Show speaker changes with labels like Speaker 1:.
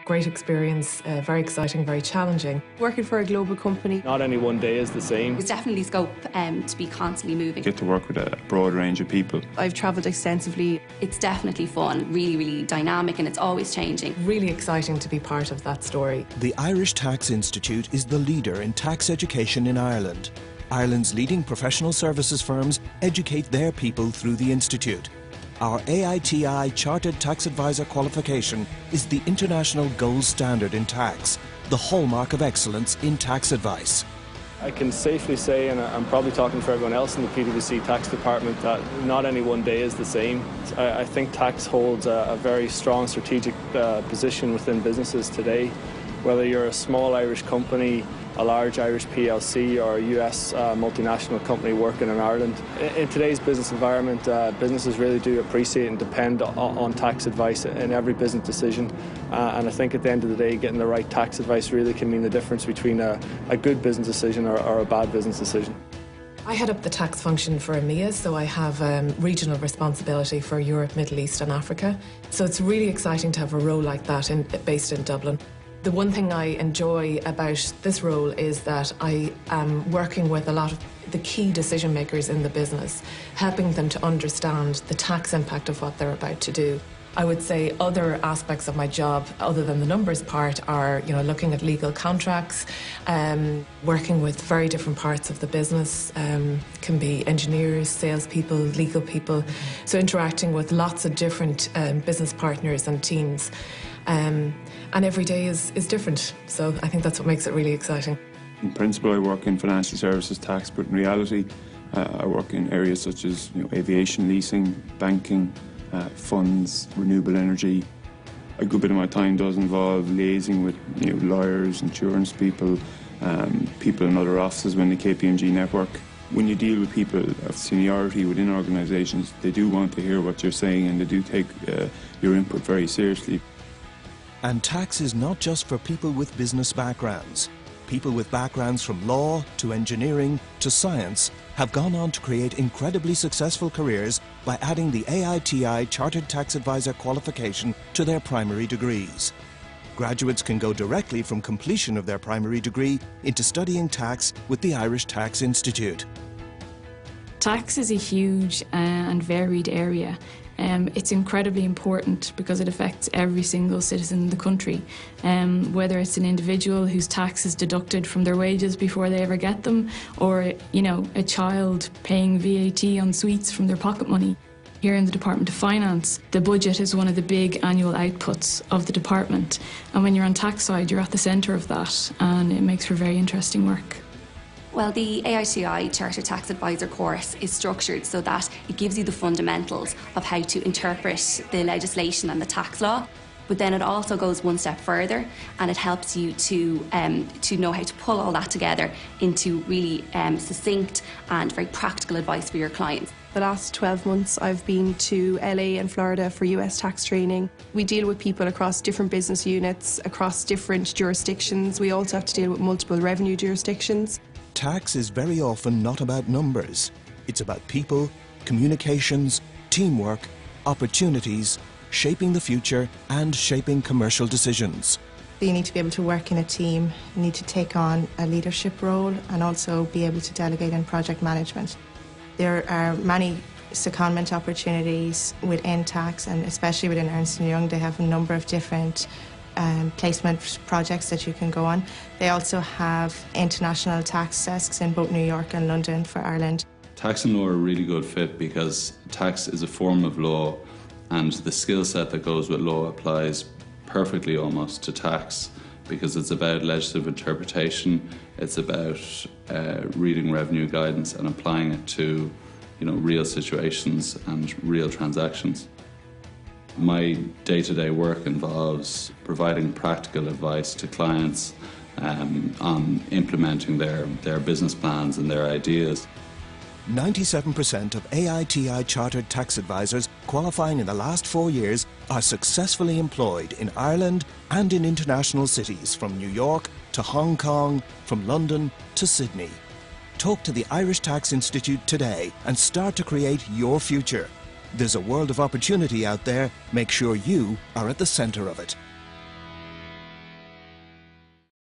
Speaker 1: Great experience, very exciting, very challenging.
Speaker 2: Working for a global company.
Speaker 3: Not any one day is the same.
Speaker 4: There's definitely scope to be constantly moving.
Speaker 5: Get to work with a broad range of people.
Speaker 2: I've travelled extensively.
Speaker 4: It's definitely fun, really, really dynamic, and it's always changing.
Speaker 1: Really exciting to be part of that story.
Speaker 6: The Irish Tax Institute is the leader in tax education in Ireland. Ireland's leading professional services firms educate their people through the Institute. Our AITI Chartered Tax Advisor qualification is the international gold standard in tax, the hallmark of excellence in tax advice.
Speaker 3: I can safely say, and I'm probably talking for everyone else in the PwC tax department, that not any one day is the same. I think tax holds a very strong strategic position within businesses today. Whether you're a small Irish company, a large Irish PLC, or a US multinational company working in Ireland. In today's business environment, businesses really do appreciate and depend on tax advice in every business decision. And I think at the end of the day, getting the right tax advice really can mean the difference between a good business decision or a bad business decision.
Speaker 1: I head up the tax function for EMEA, so I have regional responsibility for Europe, Middle East and Africa. So it's really exciting to have a role like that based in Dublin. The one thing I enjoy about this role is that I am working with a lot of the key decision makers in the business, helping them to understand the tax impact of what they're about to do. I would say other aspects of my job, other than the numbers part, are looking at legal contracts, working with very different parts of the business. Can be engineers, salespeople, legal people. So interacting with lots of different business partners and teams. And every day is different, so I think that's what makes it really exciting.
Speaker 5: In principle, I work in financial services tax, but in reality, I work in areas such as aviation leasing, banking, funds, renewable energy. A good bit of my time does involve liaising with lawyers, insurance people, people in other offices within the KPMG network. When you deal with people of seniority within organisations, they do want to hear what you're saying and they do take your input very seriously.
Speaker 6: And tax is not just for people with business backgrounds. People with backgrounds from law to engineering to science have gone on to create incredibly successful careers by adding the AITI Chartered Tax Advisor qualification to their primary degrees. Graduates can go directly from completion of their primary degree into studying tax with the Irish Tax Institute.
Speaker 7: Tax is a huge and varied area. It's incredibly important because it affects every single citizen in the country, whether it's an individual whose tax is deducted from their wages before they ever get them, or a child paying VAT on sweets from their pocket money. Here in the Department of Finance, the budget is one of the big annual outputs of the department, and when you're on tax side, you're at the centre of that, and it makes for very interesting work.
Speaker 4: Well, the AITI Chartered Tax Advisor course is structured so that it gives you the fundamentals of how to interpret the legislation and the tax law, but then it also goes one step further and it helps you to know how to pull all that together into really succinct and very practical advice for your clients.
Speaker 2: The last 12 months I've been to LA and Florida for US tax training. We deal with people across different business units, across different jurisdictions. We also have to deal with multiple revenue jurisdictions.
Speaker 6: Tax is very often not about numbers. It's about people, communications, teamwork, opportunities, shaping the future and shaping commercial decisions.
Speaker 8: You need to be able to work in a team, you need to take on a leadership role and also be able to delegate in project management. There are many secondment opportunities within tax, and especially within Ernst & Young, they have a number of different placement projects that you can go on. They also have international tax desks in both New York and London for Ireland.
Speaker 9: Tax and law are a really good fit because tax is a form of law and the skill set that goes with law applies perfectly almost to tax because it's about legislative interpretation, it's about reading revenue guidance and applying it to real situations and real transactions. My day-to-day work involves providing practical advice to clients on implementing their business plans and their ideas.
Speaker 6: 97% of AITI Chartered Tax Advisors qualifying in the last 4 years are successfully employed in Ireland and in international cities from New York to Hong Kong, from London to Sydney. Talk to the Irish Tax Institute today and start to create your future. There's a world of opportunity out there. Make sure you are at the centre of it.